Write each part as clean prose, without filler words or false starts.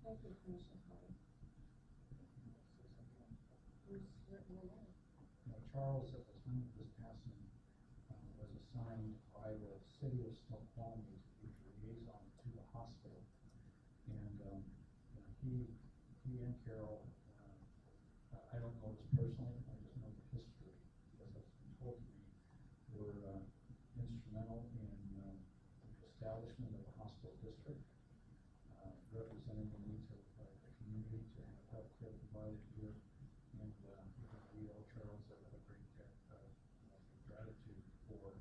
Thank you, Commissioner Holly. Charles, at the time of his passing, was assigned by the city of Snoqualmie to be the liaison to the hospital. And he and Carol, I don't know this personally, I just know the history because it's been told to me, were instrumental in the establishment of the hospital district, representing the needs of the community to have health care provided here. And we owe Charles a great debt of gratitude for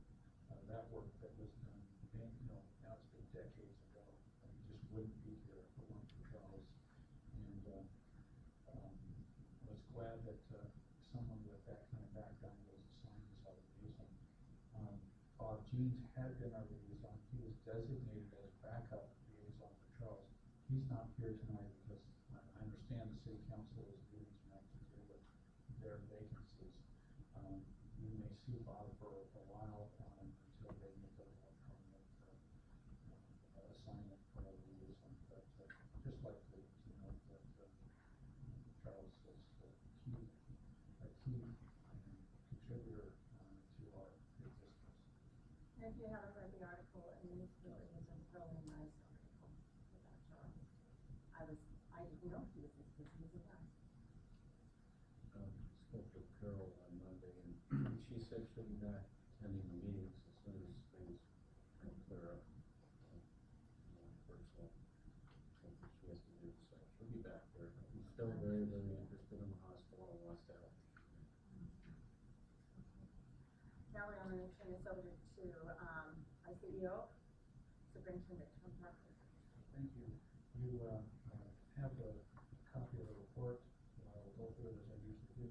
that work that was done. And, now it's been decades ago. We just wouldn't be here if it weren't for Charles. And was glad that someone with that kind of background was assigned as our liaison. Bob Jeans had been our liaison. He was designated as backup liaison for Charles. He's not here tonight because I understand the city council is doing tonight to deal with their vacancies. You may see Bob for a while until they make a permanent assignment for our liaison. But just like to note that Charles is a key contributor to our existence. And if you haven't read the article in the newspaper, it was a really nice article about Charles. I didn't know he was this because he was a guy. Spoke with Carol on Monday, and she said she'll be back attending the meetings as soon as things kind of clear up. Personal things that she has to do, so she'll be back there. She's still very, very interested in the hospital and wants to help. Now we're going to turn this over to our CEO, Superintendent Tom Parker. Thank you. You have a copy of the report. I'll go through it as I usually do.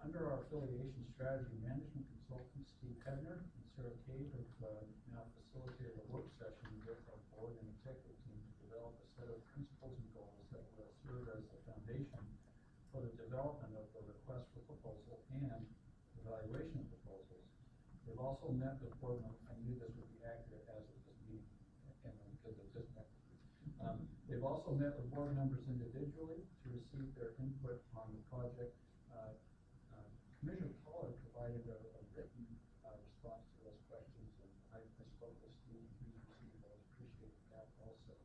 Under our affiliation strategy, management consultants Steve Hebner and Sarah Cave have now facilitated a work session with our board and executive team to develop a set of principles and goals that will serve as the foundation for the development of the request for proposal and evaluation of proposals. They've also met with board members. I knew this would be accurate as of this meeting, and because it just met. They've also met with board members individually to receive their input on the project. Commissioner Pollard provided a written response to those questions, and I spoke with Steve, and he received those. Appreciated that also.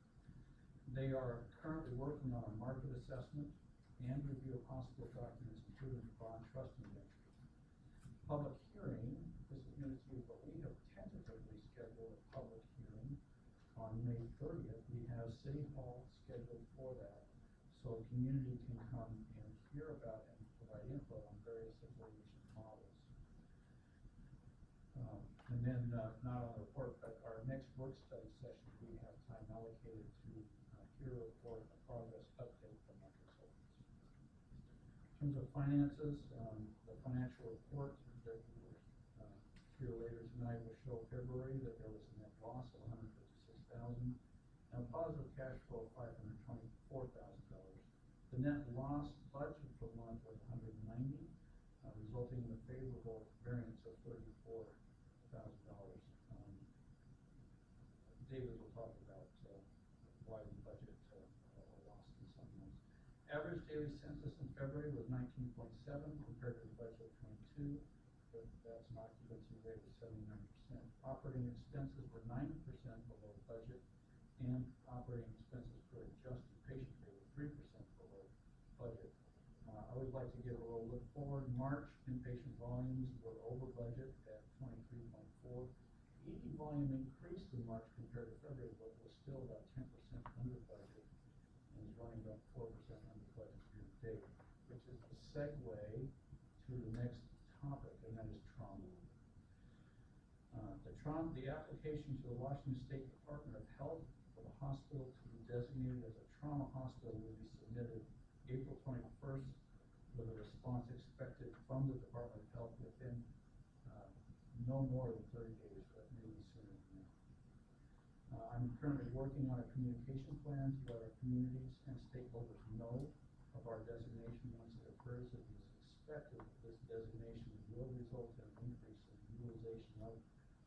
They are currently working on a market assessment and review of hospital documents, including the bond trust indentures. Public hearing, this is news to you, but we have tentatively scheduled a public hearing on May 30th. We have City Hall scheduled for that, so the community can come and hear about and provide input on various affiliation models. And then, not on the report, but our next work study session, we have time allocated to hear a report, a progress update from our consultants. In terms of finances, the financial report that we will hear later tonight will show February that there was a net loss of $156,000 and a positive cash flow of $524,000. The net loss budget for the month was $190,000, resulting in a favorable variance of $34,000. David will talk about why we budget a loss in some months. Average daily census in February was 19.7 compared to the budget of 22. But that's an occupancy rate of 79%. Operating expenses were 9% below budget, and operating expenses per adjusted patient day were 3% below budget. I would like to give a little look forward. March inpatient volumes were over budget at 23.4. ED volume increased in March compared to February, but was still about 10% under budget and is running about 4% under budget year to date, which is the segue to the next topic, and that is trauma. The application to the Washington State Department of Health for the hospital to be designated as a trauma hospital will be submitted April 21st, with a response expected from the Department of Health within no more than 30 days, but maybe sooner than that. I'm currently working on a communication plan to let our communities and stakeholders know of our designation once it occurs. It is expected that this designation will result in an increase in utilization of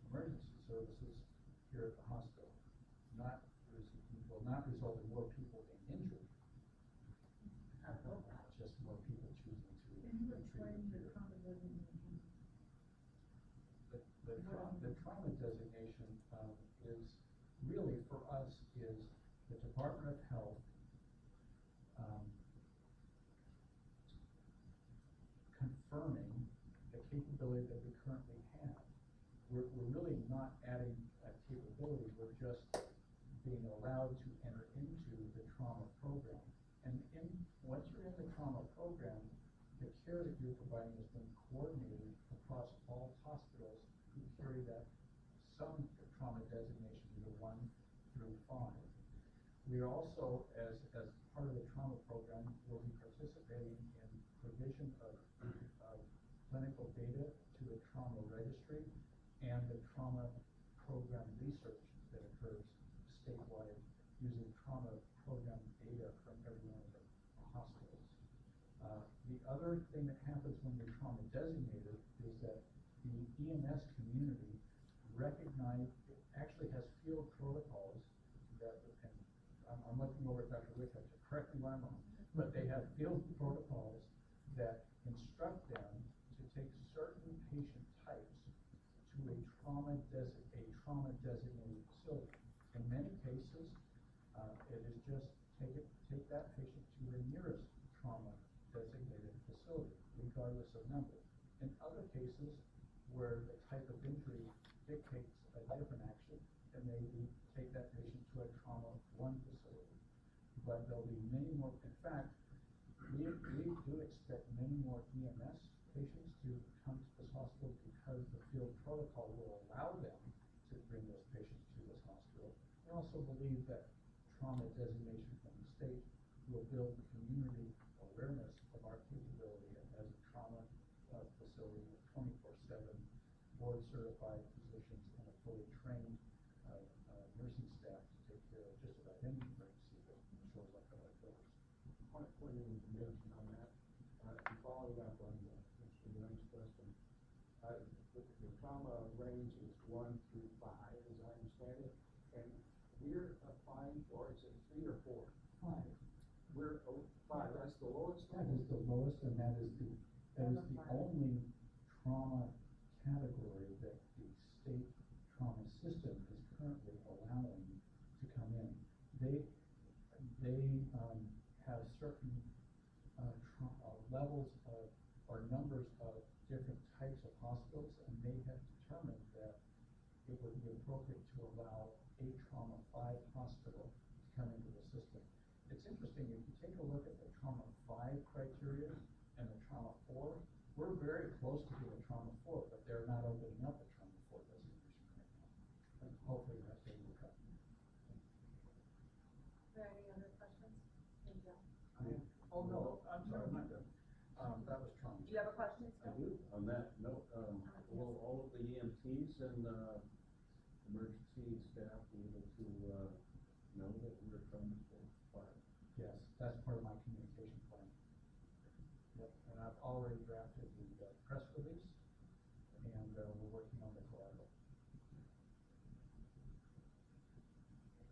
emergency services here at the hospital. Will not result in more people being injured, really for us is the Department of Health confirming the capability that we currently have. We're really not adding a capability, we're just being allowed to enter into the trauma program. And once you're in the trauma program, the care that you're providing has been coordinated across all hospitals who carry that some trauma designation, either 1 through 5. We are also, as part of the trauma program, will be participating in provision of clinical data to the trauma registry and the trauma program research that occurs statewide using trauma program data from every one of the hospitals. The other thing that happens when you're trauma designated is that the EMS community actually has field protocols that, and I'm looking over at Dr. Whitcup to correct me when I'm wrong, but they have field protocols that instruct them to take certain patient types to a trauma designated facility. In many cases, it is just take that patient to the nearest trauma designated facility, regardless of number. In other cases, where the type of injury dictates a different action, then they take that patient to a trauma 1 facility. But there'll be many more. In fact, we do expect many more EMS patients to come to this hospital because the field protocol will allow them to bring those patients to this hospital. We also believe that trauma designation from the state will build community awareness of our capability as a trauma facility with 24/7 board certified physicians and a fully trained nursing staff to take care of just about any emergency that shows up at our doors. One point of information on that, and following up on Mr. Young's question, the trauma range is 1 through 5, as I understand it, and we're applying for, is it 3 or 4? 5. We're 5. That's the lowest. That is the lowest, and that is the only trauma category that the state trauma system is currently allowing to come in. They have certain levels of or numbers of different types of hospitals, and they have determined that it would be appropriate to allow a trauma 5 hospital to come into the system. It's interesting, if you take a look at the trauma 5 criteria and the trauma 4, we're very close to being a trauma 4, but they're not opening up a trauma 4 designation right now. And hopefully that's going to come. Are there any other questions? Oh, no, I'm sorry, I'm not done. That was trauma. Do you have a question? I do. On that note, will all of the EMTs and emergency staff be able to know that we're trauma 4? Yes, that's part of my communication plan. Yep, and I've already drafted the press release, and we're working on the collateral.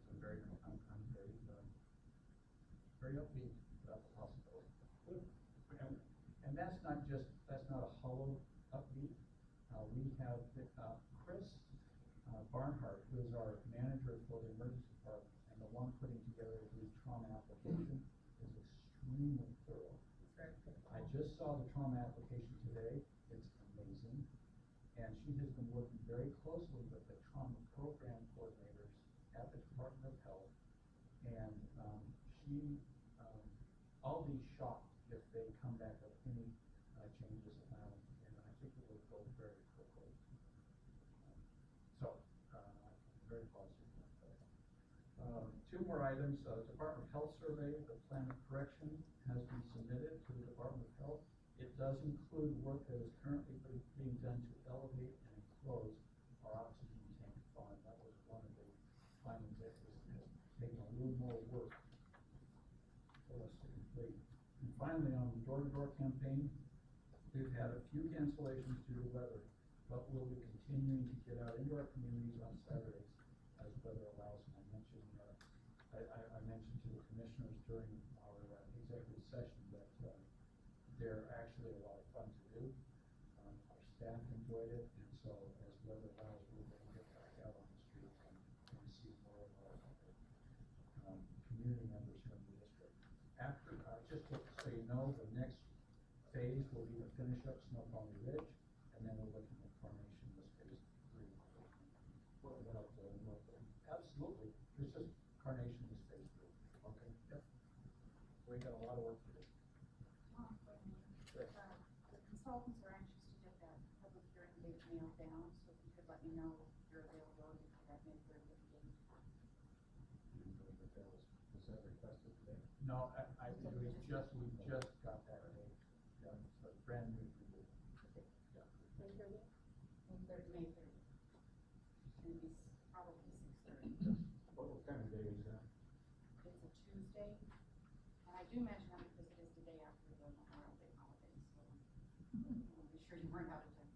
So I'm very upbeat about the possibility. And that's not a hollow upbeat. We have Chris Barnhart, who is our manager for the emergency department, and the one putting together the trauma application is extremely thorough. I just saw the trauma application today. It's amazing. And she has been working very closely with the trauma program coordinators at the Department of Health. And I'll be shocked if they come back with any changes. And I think it will go very quickly. Very positive. 2 more items. Department of Health survey, the plan of correction has been submitted to the Department of Health. It does include work that is currently being done to elevate and enclose our oxygen tank fund. That was one of the findings that has taken a little more work for us to complete. And finally, on the door-to-door campaign, we've had a few cancellations due to weather, but we'll be continuing to get out into our communities on Saturdays as weather allows. And I mentioned to the commissioners during our executive session that they're actually a lot of fun to do. Our staff enjoyed it, and so as weather allows, we're going to get back out on the streets and see more of phase will be to finish up Snow Pony Ridge, and then we're looking at Carnation as phase 3. What about, North End? Absolutely, it's just Carnation is phase 3. Okay. Yep. We got a lot of work to do. Wait a minute. The consultants are anxious to get that public hearing date nailed down, so if you could let me know your availability for that May 30th date. Was that requested today? No, we just got that date. Yeah, it's a brand new review. Yeah. May 30th? May 30th. And it'd be probably 6:30. What kind of day is that? It's a Tuesday, and I do mention that because it is the day after the Memorial Day holiday, so I want to be sure you weren't out of town.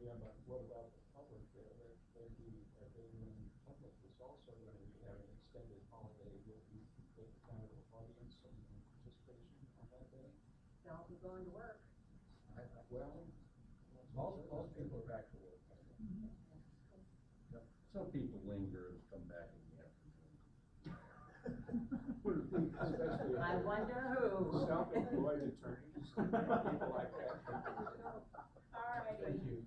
Yeah, but what about the public? They public is also going to be having an extended holiday with the kind of audience and participation on that day. They'll be going to work. Well, Most people are back to work. Yep. Some people linger and come back in the afternoon. Especially I wonder who. self-employed attorneys, people like that. All righty. Thank you.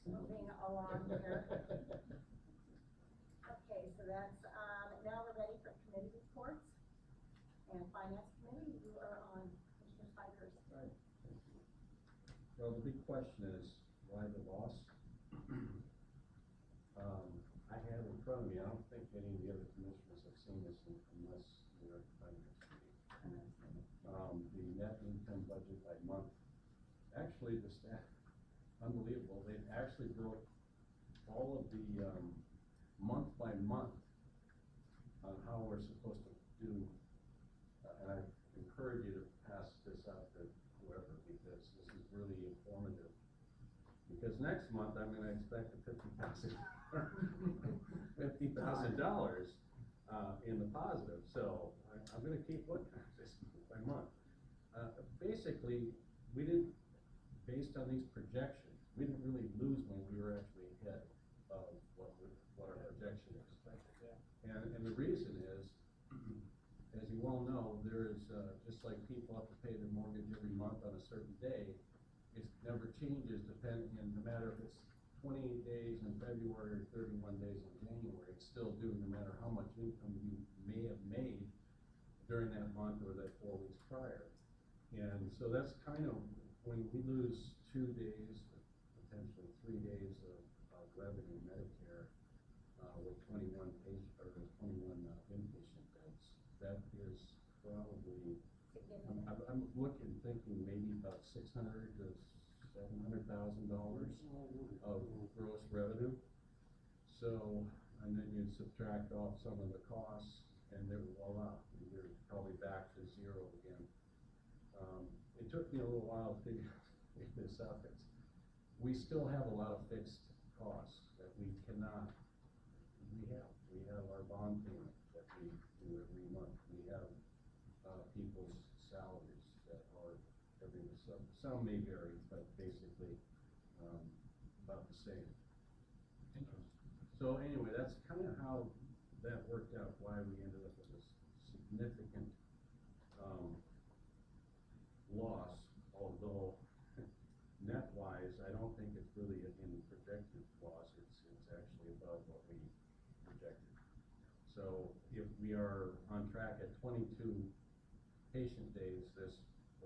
Moving along here. Okay, so that's, now we're ready for committee reports. And Finance Committee, you are on Commissioner Spiders. Right. Well, the big question is, why the loss? I have in front of me, I don't think any of the other commissioners have seen this unless you're at the Finance Committee. The net income budget by month, actually the staff, unbelievable, they actually broke all of the, month by month on how we're supposed to do, and I encourage you to pass this out to whoever, because this is really informative. Because next month, I'm gonna expect a $50,000 in the positive, so I'm gonna keep looking at this by month. Basically, we didn't, based on these projections, we didn't really lose when we were actually ahead of what our projection is. And the reason is, as you all know, there is, just like people have to pay their mortgage every month on a certain day, it never changes depending, and no matter if it's 28 days in February or 31 days in January, it's still due no matter how much income you may have made during that month or that 4 weeks prior. And so that's kind of, when we lose 2 days, potentially 3 days of revenue Medicare, with 21 inpatient beds, that is probably, I'm looking, thinking maybe about $600,000 to $700,000 of gross revenue. So, and then you subtract off some of the costs, and then voila, you're probably back to zero again. It took me a little while to figure this out. We still have a lot of fixed costs that we cannot. We have our bond payment that we do every month. We have people's salaries that are some may vary, but basically about the same. So anyway, that's kind of how that worked out, why we ended up with this significant loss, although net-wise, I don't think it's really in projected loss. It's actually above what we projected. So if we are on track at 22 patient days for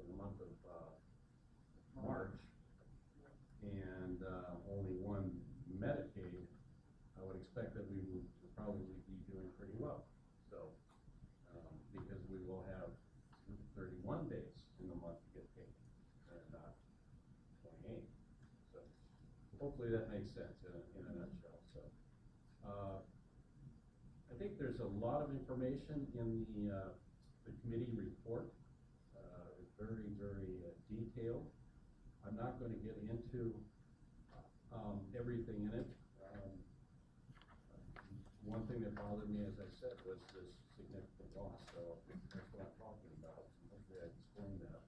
the month of March, and only 1 Medicaid, I would expect that we would probably be doing pretty well. So, because we will have 31 days in the month to get paid, and not 28. So, hopefully that makes sense in a nutshell. So, I think there's a lot of information in the committee report. It's very, very detailed. I'm not going to get into everything in it. One thing that bothered me, as I said, was this significant loss. So that's what I'm talking about. Hopefully I explained that.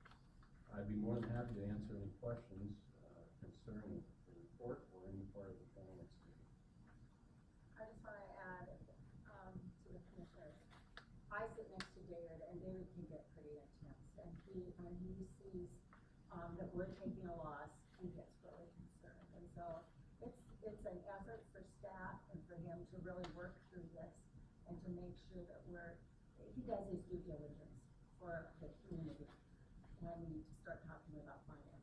I'd be more than happy to answer any questions concerning the report or any part of the finance committee. I just want to add to the commissioners. I sit next to David, and David can get pretty intense, and he sees we're taking a loss, he gets really concerned. And so it's an effort for staff and for him to really work through this and to make sure that he does his due diligence for the community when we start talking about finances.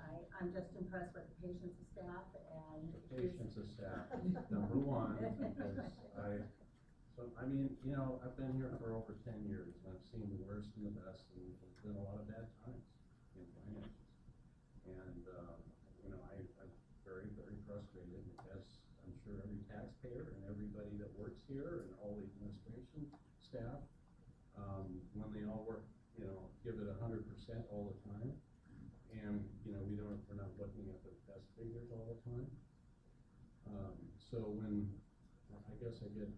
And I'm just impressed with the patience of staff and Patience of staff, number one, because I mean, you know, I've been here for over 10 years, and I've seen the worst and the best, and there's been a lot of bad times in finances. And, you know, I'm very, very frustrated, as I'm sure every taxpayer and everybody that works here and all the administration staff, when they all work, you know, give it 100% all the time. And, you know, we're not looking at the best figures all the time. So when, I guess I get,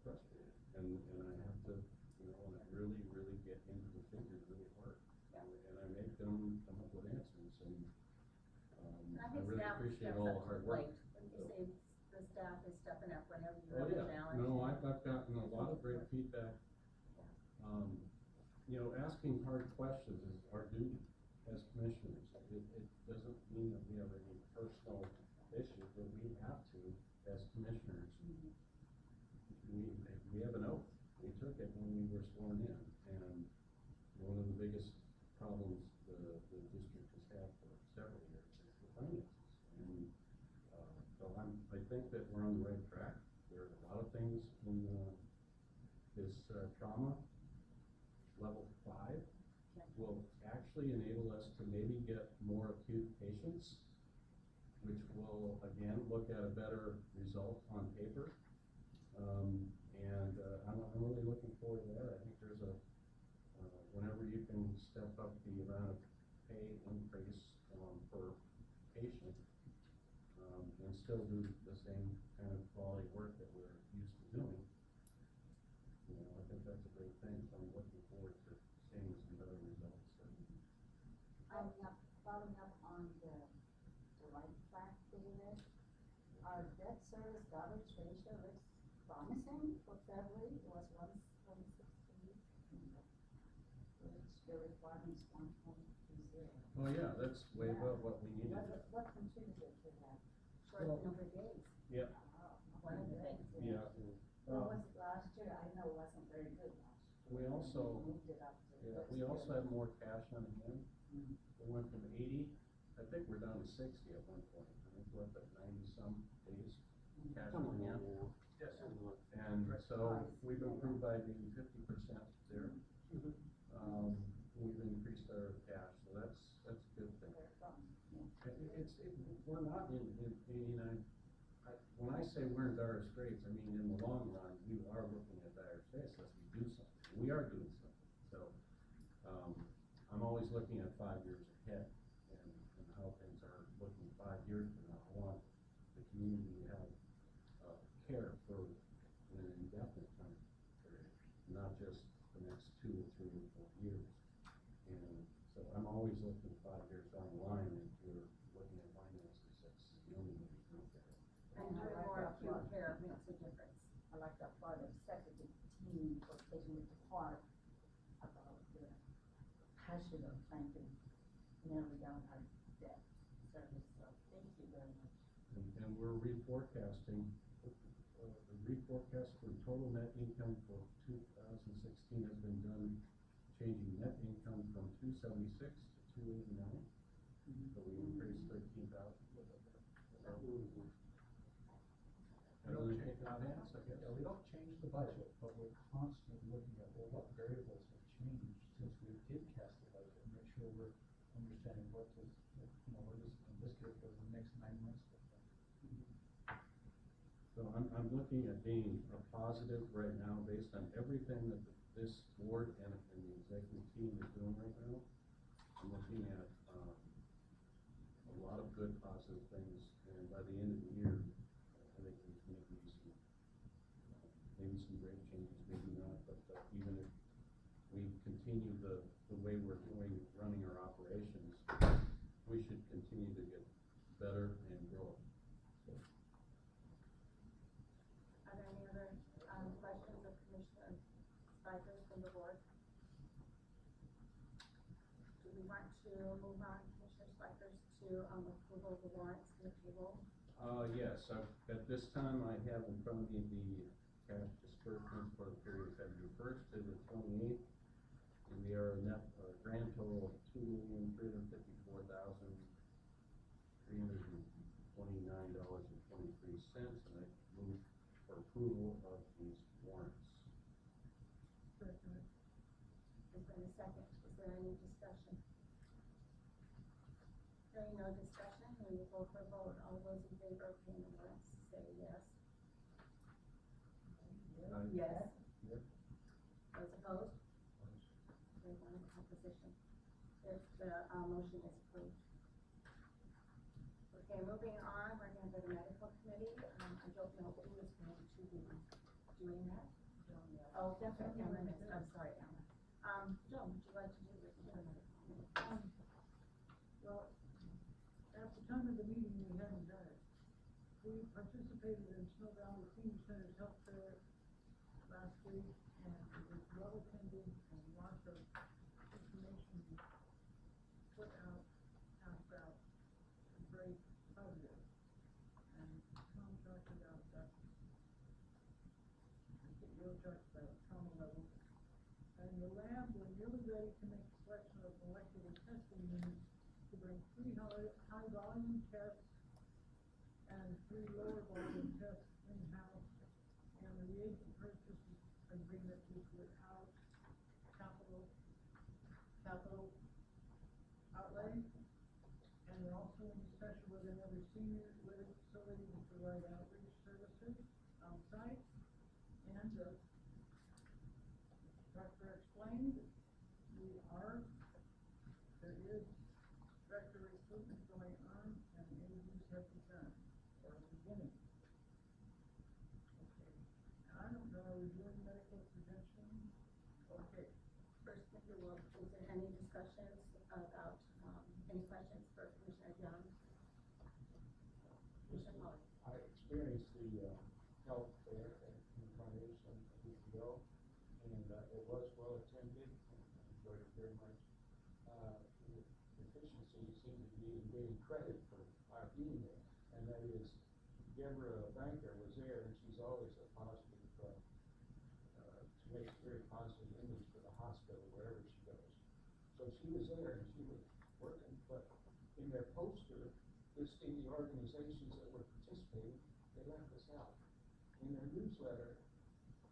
frustrated, and I have to, you know, and I really, really get into the figures really hard. Yeah. And I make them come up with answers, and, I I think really staff appreciate steps all up the to hard the work. plate. When you say the staff is stepping up whenever you Oh, have a yeah, challenge. no, I've gotten a lot of great feedback. You know, asking hard questions is our duty as commissioners. It doesn't mean that we have any personal issues, but we have to, as commissioners. We have an oath. We took it when we were sworn in, and one of the biggest problems the district has had for several years is the finances. And, so I think that we're on the right track. There are a lot of things in, this, trauma level 5 will actually enable us to maybe get more acute patients, which will again look at a better result on paper. I'm really looking forward to that. I think there's whenever you can step up the amount of pay increase per patient, and still do the same kind of quality work that we're used to doing, you know, I think that's a great thing. So I'm looking forward to seeing some better results. Following up on the right track, David, our debt service coverage ratio looks promising for February. It was 1.63, which the requirement is 1.20. Oh yeah, that's way above what we needed. What contributed to that? Short number of days. Yeah. One of the things. Yeah. What was it last year? I know it wasn't very good last year. We also, moved it up to yeah, first we also year. had more cash on hand. Mm. We went from 80, I think we're down to 60 at one point. I think we're up at 90-some days cash on hand. Yes. And so we've improved by maybe 50% there. We've increased our cash, so that's a good thing. Very promising. We're not in 89. When I say we're in dire straits, I mean in the long run, we are looking at dire straits unless we do something. We are doing something. So I'm always looking at 5 years ahead and how things are looking 5 years from now. I want the community to have care for an indefinite time period, not just the next 2 or 3 or 4 years. And so I'm always looking 5 years down the line, and if we're looking at finances, that's the only way we can look at it. And doing more acute care makes a difference. I like that part of executive team for taking it to heart about the passion of trying to narrow down our debt service. So thank you very much. And we're reforecasting. The reforecast for total net income for 2016 has been done, changing net income from 276 to 289. So we increased 13,000. We don't change we don't change the budget, but we're constantly looking at, well, what variables have changed since we did cast the budget, and make sure we're understanding what does, you know, what is, in this case, for the next 9 months look like. So I'm looking at being a positive right now based on everything that this board and the executive team is doing right now. I'm looking at a lot of good positive things, and by the end of the year, I think there's going to be maybe some great changes, maybe not, but even if we continue the way we're doing, running our operations, we should continue to get better and grow. Are there any other questions of Commissioner Spikers from the board? to move on, Commissioner Smuckers, to, approval of the warrants and the payroll? Yes, at this time, I have in front of me the cash disbursements for the period February first to the 28th. And they are a net, grand total of $2,354,329.23, and I move for approval of these warrants. Second. Is there a second? Is there any discussion? Hearing no discussion, we will go for a vote. All those in favor of paying the warrants, say yes. Yes. Yep. Those opposed? There's one opposition. If the, motion is approved. Okay, moving on, we're going to the medical committee. I don't know who is going to be doing that. Oh, that's right, Emma is. I'm sorry, Emma. Joan, would you like to do the medical? Well, at the time of the meeting, we hadn't done it. We participated in Snow Valley Senior Center's health fair last week, and it was well attended, and lots of information put out, passed out, very positive. And Tom talked about that. Will talked about trauma levels. And the lab, we're nearly ready to make a selection of molecular testing units to bring 3 high volume tests and 3 lower volume tests in-house. And the reagent purchase agreement is without capital outlay. And we're also in discussion with another senior living facility to provide outreach services on site. And Dr. explained, there is director recruitment going on, and interviews have begun, or are beginning. Okay, I don't know, are we doing medical prevention? Okay. First, is there any discussions about, any questions for Commissioner Young? Commissioner Muller? I experienced the health fair at Incarnation a week ago, and it was well attended, and I enjoyed it very much. The deficiency seemed to be in getting credit for our being there, and that is Deborah Banker was there, and she's always a positive, she makes a very positive image for the hospital wherever she goes. So she was there and she was working, but in their poster listing the organizations that were participating, they left us out. In their newsletter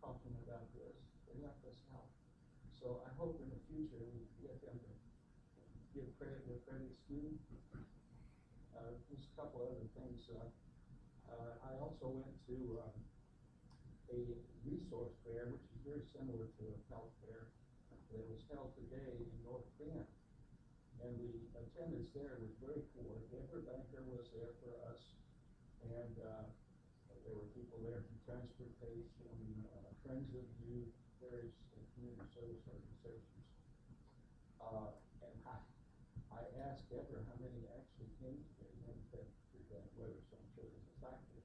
talking about this, they left us out. So I hope in the future we get them to give credit where credit's due. Just a couple other things. I also went to a resource fair, which is very similar to a health fair that was held today in North Bend. And the attendance there was very poor. Deborah Banker was there for us, and there were people there from transportation, Friends of Youth, various community service organizations. And I asked Deborah how many actually came today, and that weather, so I'm sure there's a factor.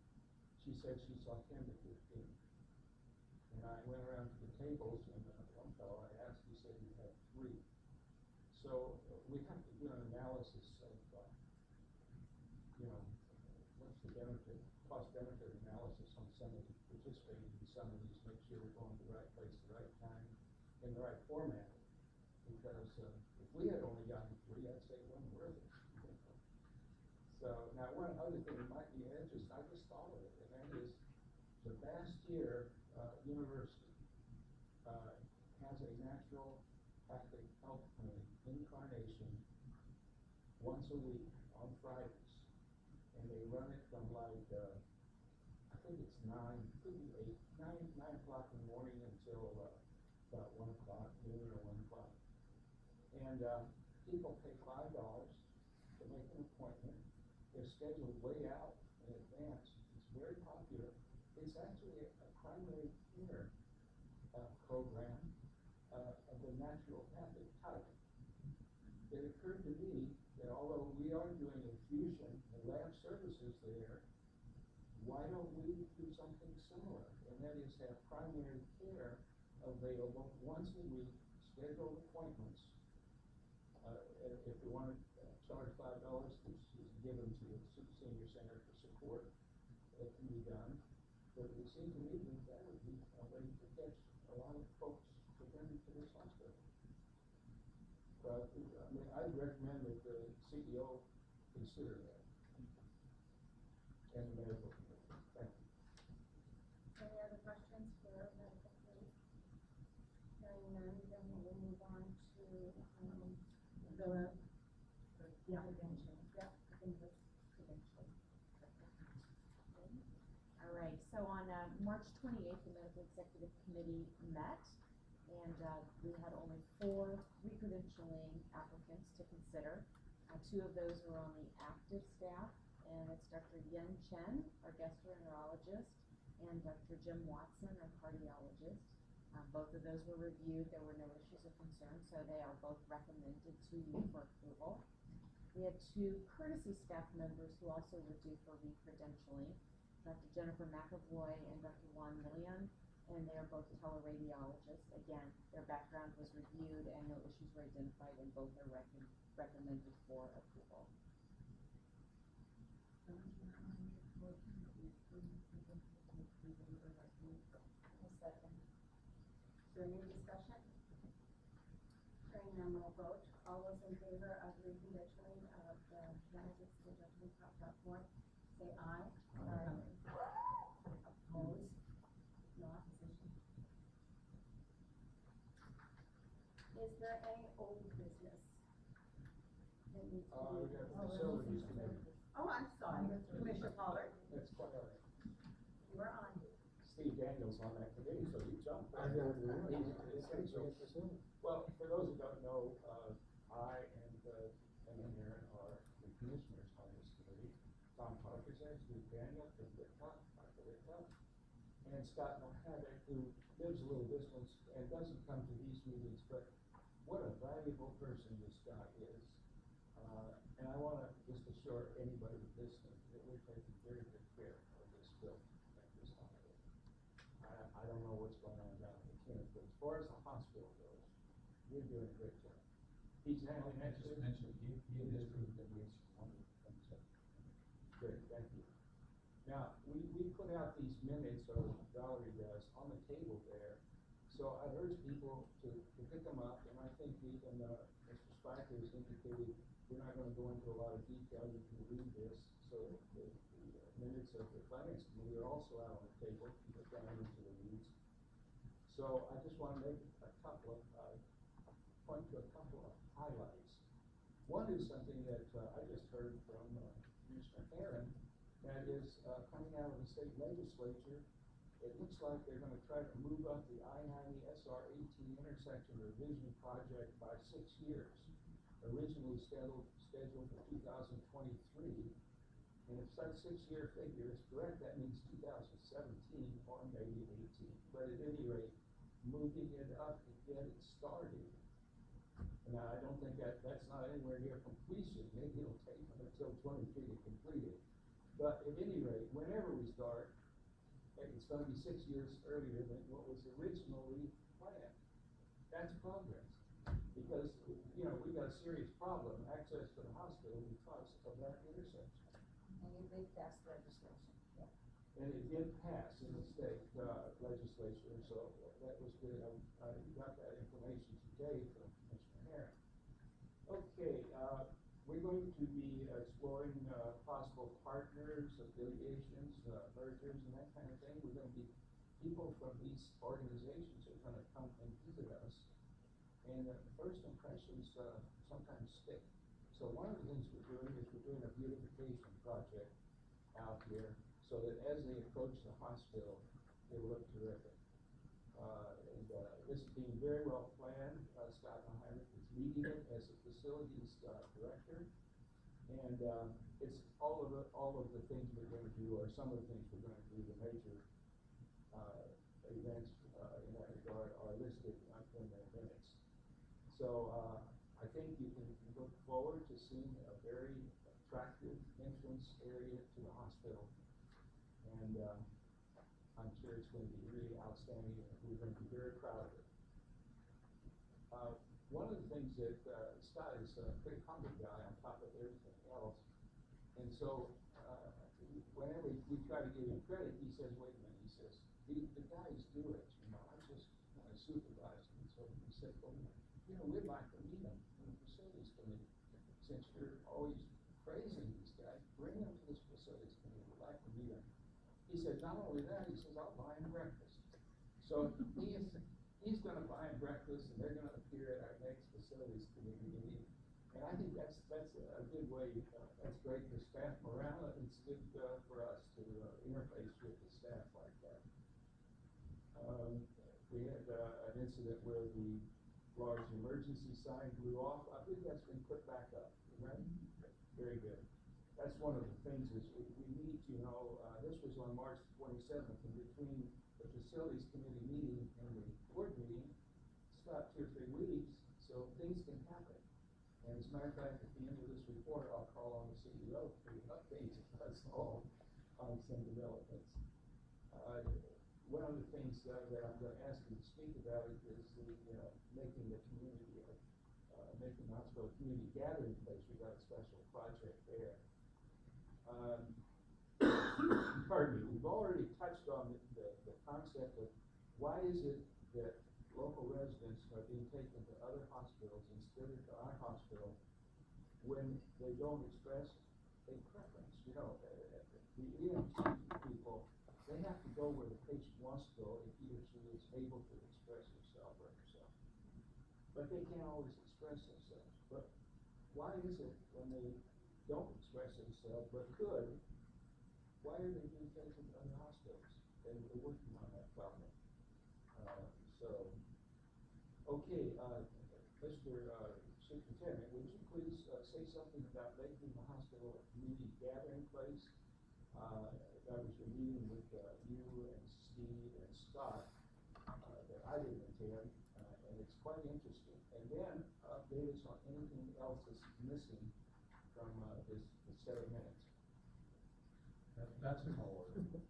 She said she saw 10 to 15. And I went around to the tables, and one fellow I asked, he said he had 3. So we have to do an analysis of, what's the benefit, cost-benefit analysis on somebody participating in some of these, make sure we're going to the right place, the right time, in the right format. Because if we had only gotten 3, I'd say it wasn't worth it. So now one other thing might be interesting, I just thought of it, and that is the Bastyr University has a naturopathic health clinic Incarnation once a week on Fridays, and they run it from like I think it's 9, could be 8, 9 o'clock in the morning until about 1 o'clock, noon or 1 o'clock. And people pay $5 to make an appointment. They're scheduled way out in advance. It's very popular. It's actually a primary care program of the naturopathic type. It occurred to me that although we are doing infusion and lab services there, why don't we do something similar? And that is have primary care available once a week, scheduled appointments at if we want to charge $5, which is given to the senior center for support, it can be done. But it seems to me that that would be a way to catch a lot of folks to bring to this hospital. But, I mean, I'd recommend that the CEO consider that. And the medical committee. Thank you. Any other questions for medical committee? Hearing none, then we will move on to, credentialing. Yeah, I think that's credentialing. All right, so on March 28th, the Medical Executive Committee met, and we had only 4 re-credentialing applicants to consider. 2 of those were on the active staff, and it's Dr. Yen Chen, our gastroenterologist, and Dr. Jim Watson, our cardiologist. Both of those were reviewed. There were no issues of concern, so they are both recommended to you for approval. We had 2 courtesy staff members who also were due for re-credentialing, Dr. Jennifer McAvoy and Dr. Juan Millian, and they are both teleradiologists. Again, their background was reviewed and no issues were identified, and both are recommended for approval. Second. Is there any discussion? Hearing none, we'll vote. All those in favor of re-credentialing of the candidates that have been talked about for, say aye. Aye. Opposed? No opposition. Is there any old business that needs to be? We have the facilities committee. Oh, I'm sorry, Commissioner Pollard, That's quite all right. you are on. Steve Daniels on that committee, so you jumped. I got it. He's essential. Well, for those who don't know, I and Aaron are the commissioners on this committee. Tom Parker's there, Steve Daniel, Dr. Whitcup, and Scott Mohammed, who lives a little distance and doesn't come to these meetings, but what a valuable person this guy is. And I want to just assure anybody listening that we're taking very good care of this building at this hospital. I don't know what's going on down in the clinic, but as far as the hospital goes, we're doing a great job. He's handling I that. just mentioned, he and his group that we answered one of the things that. Good, thank you. Now, we put out these minutes, or Valerie does, on the table there. So I urge people to pick them up, and I think even Mr. Spiker has indicated we're not going to go into a lot of detail. You can read this. So the minutes of the finance committee are also out on the table. You get down into the weeds. So I just want to make a couple of point to a couple of highlights. One is something that I just heard from Commissioner Aaron, that is coming out of the state legislature. It looks like they're going to try to move up the I-90 SR-18 intersection revision project by 6 years. Originally scheduled for 2023, and if that 6-year figure is correct, that means 2017 or maybe 18. But at any rate, moving it up to get it started. Now, I don't think that's not anywhere near completion. Maybe it'll take them until 23 to complete it. But at any rate, whenever we start, it's going to be 6 years earlier than what was originally planned. That's progress. Because, you know, we got a serious problem, access to the hospital because of that intersection. And you did pass legislation. Yeah. And it did pass in the state legislature, so that was good. I got that information today from Commissioner Herron. Okay, we're going to be exploring possible partners, affiliations, mergers, and that kind of thing. We're going to be, people from these organizations are going to come and visit us. And first impressions sometimes stick. So one of the things we're doing is we're doing a beautification project out here so that as they approach the hospital, they look terrific. This is being very well planned. Scott Mohammed is leading it as a facilities director. And it's all of the things we're going to do, or some of the things we're going to do, the major events in that regard are listed in the minutes. So I think you can look forward to seeing a very attractive entrance area to the hospital. And I'm sure it's going to be really outstanding, and we're going to be very proud of it. one of the things that, Scott is a pretty humble guy on top of everything else. And so, whenever we try to give him credit, he says, wait a minute, he says, the guys do it, you know, I'm just kind of supervising. And so he said, well, you know, we'd like to meet him in the facilities committee. Since you're always praising these guys, bring them to this facilities committee, we'd like to meet him. He said, not only that, he says, I'll buy him breakfast. So he's gonna buy him breakfast, and they're gonna appear at our next facilities committee meeting. And I think that's a good way, that's great for staff morale, and it's good for us to interface with the staff like that. We had an incident where the large emergency sign blew off. I think that's been put back up, right? Very good. That's one of the things is we need to know, this was on March 27th, and between the facilities committee meeting and the board meeting, it's about 2 or 3 weeks, so things can happen. And as a matter of fact, at the end of this report, I'll call on the CEO to update us all on some developments. One of the things that I'm going to ask you to speak about is the making the community, making the hospital a community gathering place. We got a special project there. Pardon me. We've already touched on the concept of why is it that local residents are being taken to other hospitals instead of to our hospital when they don't express a preference. You know, the EMT people, they have to go where the patient wants to go if he or she is able to express himself or herself. But they can't always express themselves. But why is it when they don't express themselves but could, why are they being taken to other hospitals? And we're working on that problem. Okay, Mr. Superintendent, would you please say something about making the hospital a community gathering place? That was your meeting with you and Steve and Scott that I didn't attend, and it's quite interesting. And then update us on anything else that's missing from this set of minutes. That's a tall order, the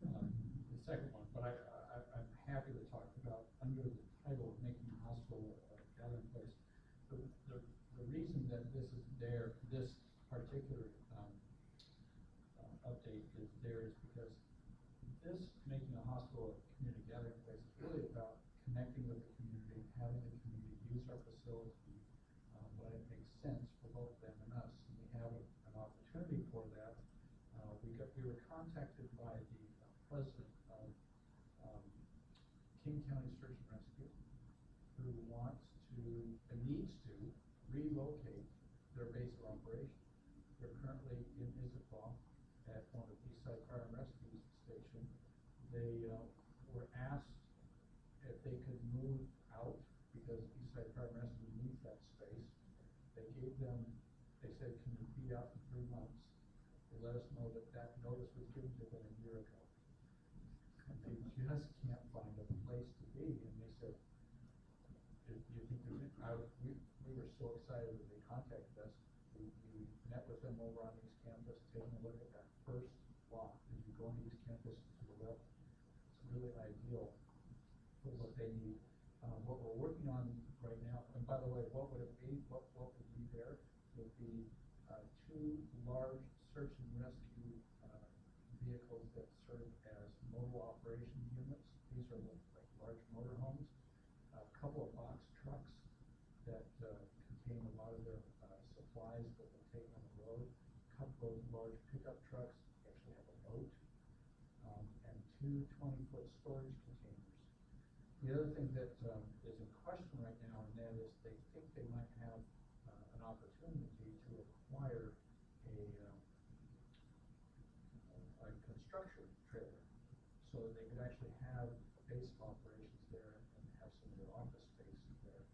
second one, but I'm happy to talk about under the title of making the hospital a gathering place. The reason that this is there, this particular update is there is because this making a hospital a community gathering place is really about connecting with the community, having the community use our facility when it makes sense for both them and us. And we have an opportunity for that. We were contacted by the president of King County Search and Rescue, who wants to and needs to relocate their base of operation. They're currently in Issaquah at one of Eastside Fire and Rescue Station. They were asked if they could move out because Eastside Fire and Rescue needs that space. They said, can you be out for 3 months? They let us know that notice was given to them a year ago. And they just can't find a place to be. And they said, do you think we were so excited that they contacted us. We met with them over on East Campus, taking a look at that first block. As you go on East Campus to the left, it's really ideal for what they need. What we're working on right now, and by the way, what would it be? What would be there? Would be 2 large search and rescue vehicles that serve as mobile operations units. These are like large motorhomes. A couple of box trucks that contain a lot of their supplies that they take on the road. A couple of large pickup trucks actually have a boat, and 2 20-foot storage containers. The other thing that is in question right now, and that is they think they might have an opportunity to acquire a construction trailer so that they could actually have a base of operations there and have some of their office space there,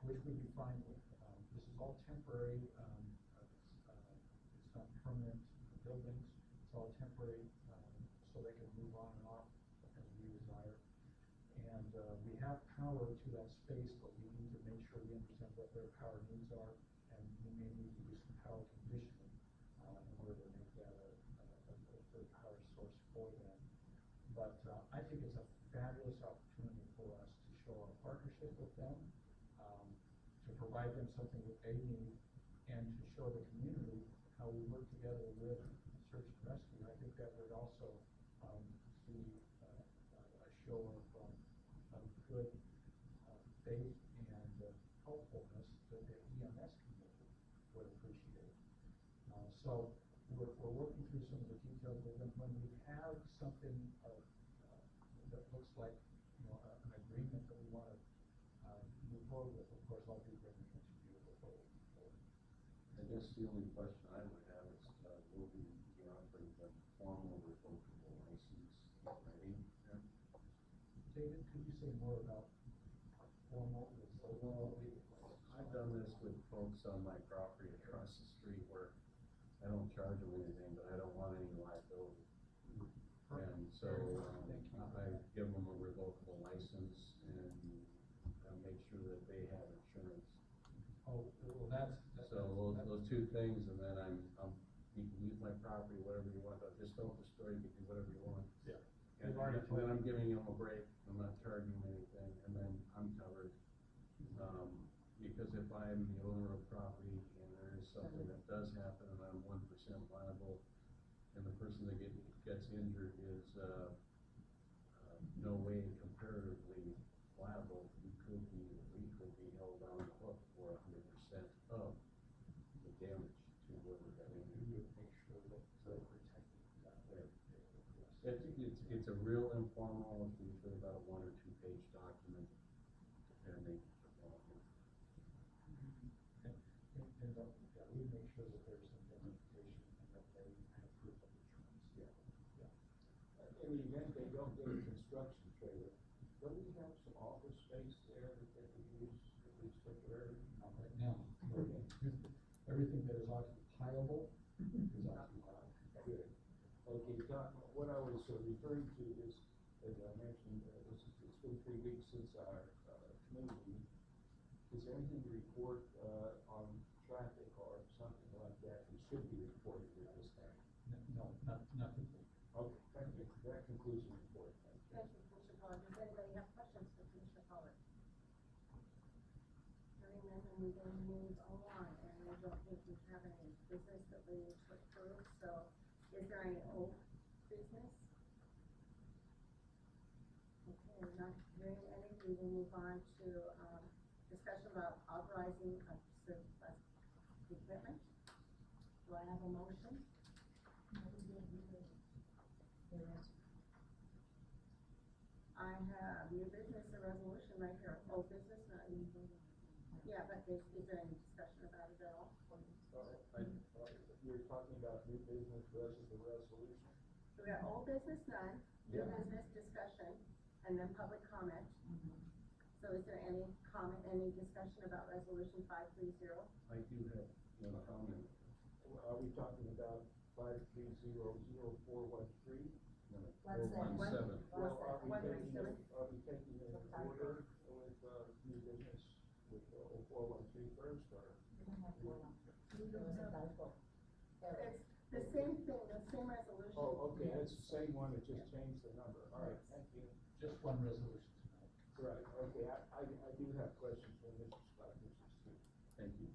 which we'd be fine with. This is all temporary. It's not permanent buildings. It's all temporary, so they can move on and off as we desire. And we have power to that space, but we need to make sure we understand what their power needs are, and we may need to do some power conditioning in order to make that a good power source for them. But I think it's a fabulous opportunity for us to show our partnership with them, to provide them something that they need, and to show the community how we work together with search and rescue. I think that would also, be, a show of good, faith and helpfulness that the EMS community would appreciate. So we're working through some of the details, but when we have something that looks like, an agreement that we want to move forward with, of course, I'll be bringing it to you before we move forward. I guess the only question I would have is, will we be offering them formal revocable license already? David, could you say more about formal revocable? I've done this with folks on my property across the street where I don't charge them anything, but I don't want any liability. And so, I give them a revocable license and make sure that they have insurance. Oh, well, that's. So those two things, and then you can use my property, whatever you want, but just don't destroy, you can do whatever you want. Yeah. And then I'm giving them a break, I'm not charging them anything, and then I'm covered. Because if I'm the owner of property and there is something that does happen and I'm 1% liable, and the person that gets injured is, no way comparatively liable, we could be held on the hook for 100% of the damage to whoever got injured. You would make sure that they're protected. It's a real informal, it's usually about a 1 or 2 page document, depending. We make sure that there's some identification and that they have proof of insurance. In the event they don't get a construction trailer, do we have some office space there that they can use at least temporarily? Not right now. Everything that is occupiable is occupied. Good. Okay, Doc, what I was referring to is, as I mentioned, it's been 3 weeks since our committee meeting. Is there anything to report on traffic or something like that that should be reported at this time? No, nothing. Okay, thank you. That concludes the report. Thank you, Commissioner Pollard. Does anybody have questions for Commissioner Pollard? Hearing none, then we will move along, and I don't think we have any business that we need to approve, so is there any old business? Okay, not hearing any, we will move on to, discussion about authorizing of surplus equipment. Do I have a motion? I have new business and resolution right here, old business, not new business. Yeah, but is there any discussion about it at all? You're talking about new business versus the resolution? So we got old business none, new business discussion, and then public comment. So is there any comment, any discussion about resolution 530? I do have one comment. Are we talking about 5300413? No, What's that? 417. Well, are we 137? taking it in order with new business with 0413 first, or? We don't have typo. It's the same thing, the same resolution. Oh, okay, that's the same one, it just changed the number. All right, thank you. Just one resolution tonight. Right, okay, I do have questions for Mr. Scott, Mr. Steve. Thank you.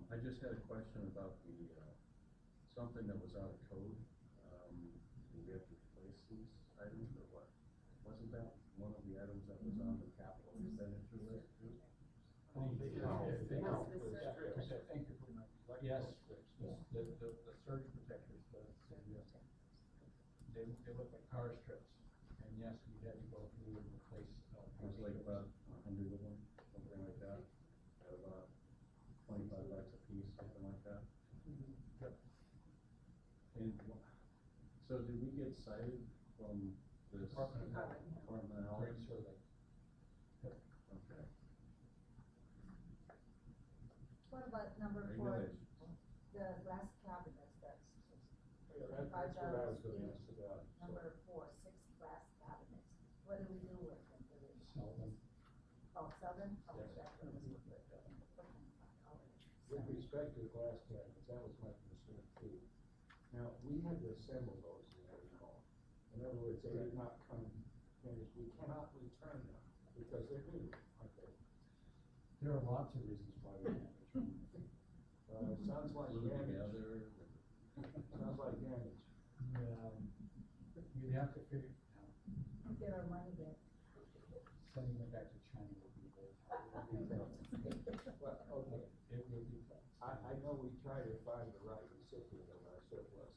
I just had a question about the, something that was out of code. Do we have to replace these items or what? Wasn't that one of the items that was on the capital expenditure list too? Thank you for yes, Yes. the surge protectors, they look like car strips, and yes, we had to go through and replace. It was like about 100 of them, something like that, at about $25 a piece, something like that. Yep. And so did we get cited from this? Department of Health. Department of Health? Great survey. Yep. Okay. What about number 4, Regulations. the glass cabinets, that's Yeah, that's what I was gonna ask about. So, number 4, 6 glass cabinets. What do we do with them? Do we Sell them. sell them? Oh, Yes. that's what it is. with respect to the glass cabinets, that was my concern too. Now, we had to assemble those, as I recall. In other words, they did not come finished. We cannot return them because they're new, aren't they? There are lots of reasons why we can't determine. It sounds like Glue damage. together. Sounds like damage. We'd have to figure, Get our money back. sending it back to China would be very, Well, okay, it would be tough. I know we try to find the right recipient of our surplus,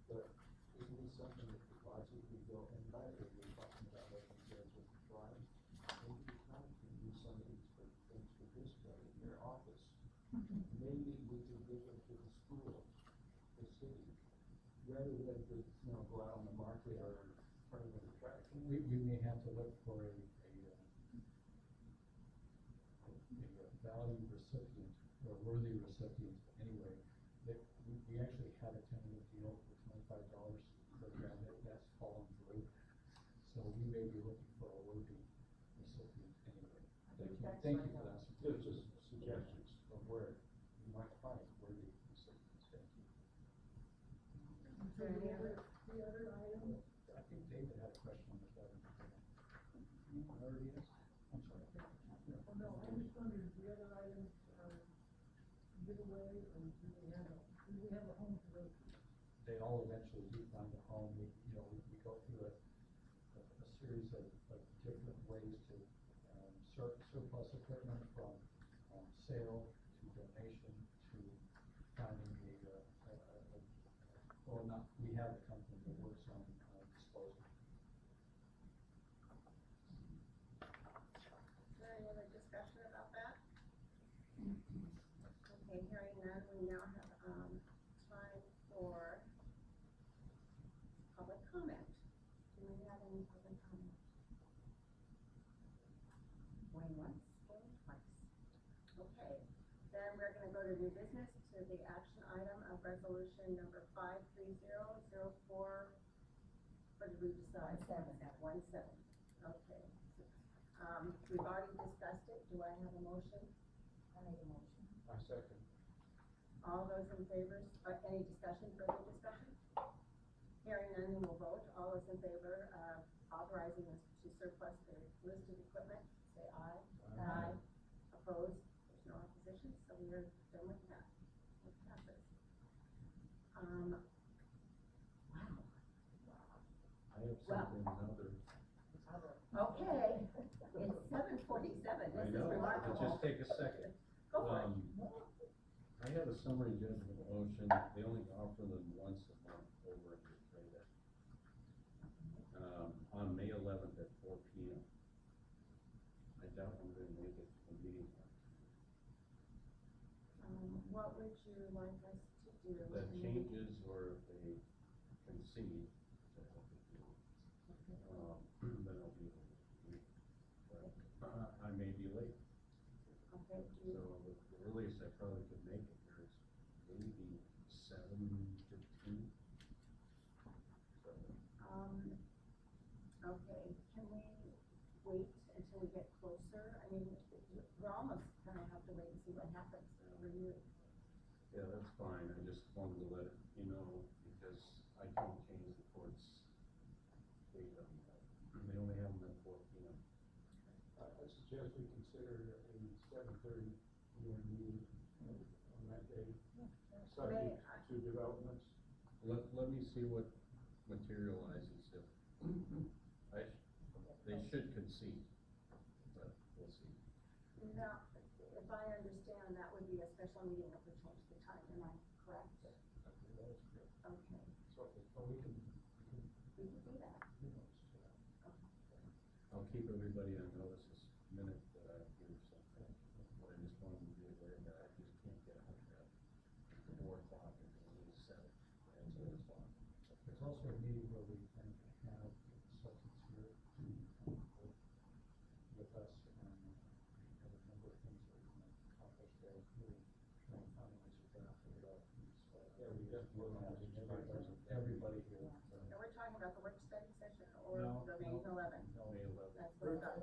but isn't this something that could logically go, and by the way, we're talking about what concerns with the tribe. Maybe the tribe can do some of these things for this way in their office. Maybe we could give them to the school, the city, rather than just, go out on the market or in front of an attraction. We may have to look for a value recipient, or a worthy recipient anyway. That we actually had a tentative deal for $25 per grant, that's fallen through. So we may be looking for a worthy recipient anyway. Thank you for that. Just suggestions of where you might find worthy recipients. Thank you. So the other item, I think David had a question on the phone. Already is? I'm sorry. oh no, I was wondering, the other items are giveaway, or do we have a home to go to? They all eventually do find a home. We go through a series of different ways to surplus equipment, from sale to donation to finding we have a company that works on disposal. Is there any other discussion about that? Okay, hearing none, we now have, time for public comment. Do we have any public comment? Going once, going twice. Okay, then we're gonna go to new business, to the action item of resolution number 53004. What did we decide? 17. Okay. We've already discussed it. Do I have a motion? I make a motion. I second. All those in favor, any discussion, further discussion? Hearing none, we will vote. All those in favor of authorizing us to surplus the listed equipment, say aye. Aye. Opposed? There's no opposition, so we are done with that. It passes. Wow. I have something other. Okay, it's 7:47. I This is know, remarkable. just take a second. Go for it. I have a summary judgment motion, they only offer them once a month over at the trade on May 11th at 4 p.m. I doubt I'm going to make it to the meeting. What would you like us to do? If that changes, or if they concede, which I hope they do, then I'll be able to leave. But I may be late. Okay, So the earliest I probably could make it there is maybe 7:15. So, okay, can we wait until we get closer? I mean, we're almost gonna have to wait and see what happens over you. yeah, that's fine. I just wanted to let you know, because I can't change the court's date on that. They only have them at 4 p.m. I suggest we consider a 7:30 p.m. meeting on that day, subject to developments. Let me see what materializes. If they should concede, but we'll see. Now, if I understand, that would be a special meeting if we change the time, am I correct? I think that is good. Okay, So we can we can do that. I'll keep everybody on notice this minute that I hear something. But I just wanted to be aware that I just can't get out there at 4 o'clock and only 7. And 7 o'clock. There's also a meeting where we can have consultants here to come work with us, and we have a number of things that we can accomplish there, including trying to finalize a draft of the documents. Yeah, we definitely We're want having to everybody here. And we're talking about the work study session or No, the May 11th? No, May 11th. That's what I thought.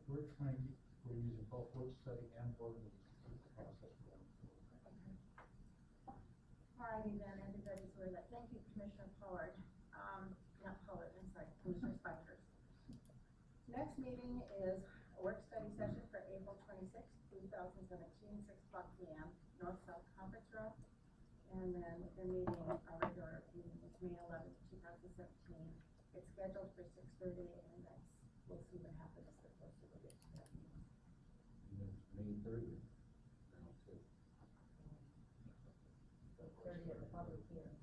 we're trying to, we're using both work study and board meetings to keep the process going. Alrighty then, everybody's really like, thank you, Commissioner Pollard. Not Pollard, I'm sorry, Commissioner Spikers. Next meeting is a work study session for April 26th, 2017, 6 o'clock p.m., North-South Conference Room. And then the meeting, our regular meeting is May 11th, 2017. It's scheduled for 6:30, and that's, we'll see what happens the closer we get to that meeting. And then May 30th, now too. So 30th, the public hearing.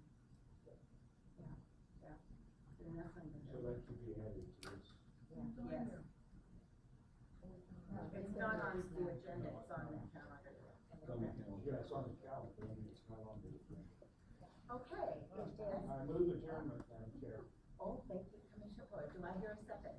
And that's when So that should be added to this. Yes. It's not on the agenda, it's on the calendar. It's on the calendar. Yeah, it's on the calendar, I mean, it's not on the agenda. Okay, it is, I move adjournment, Madam Chair. oh, thank you, Commissioner Boyd. Do I hear a second?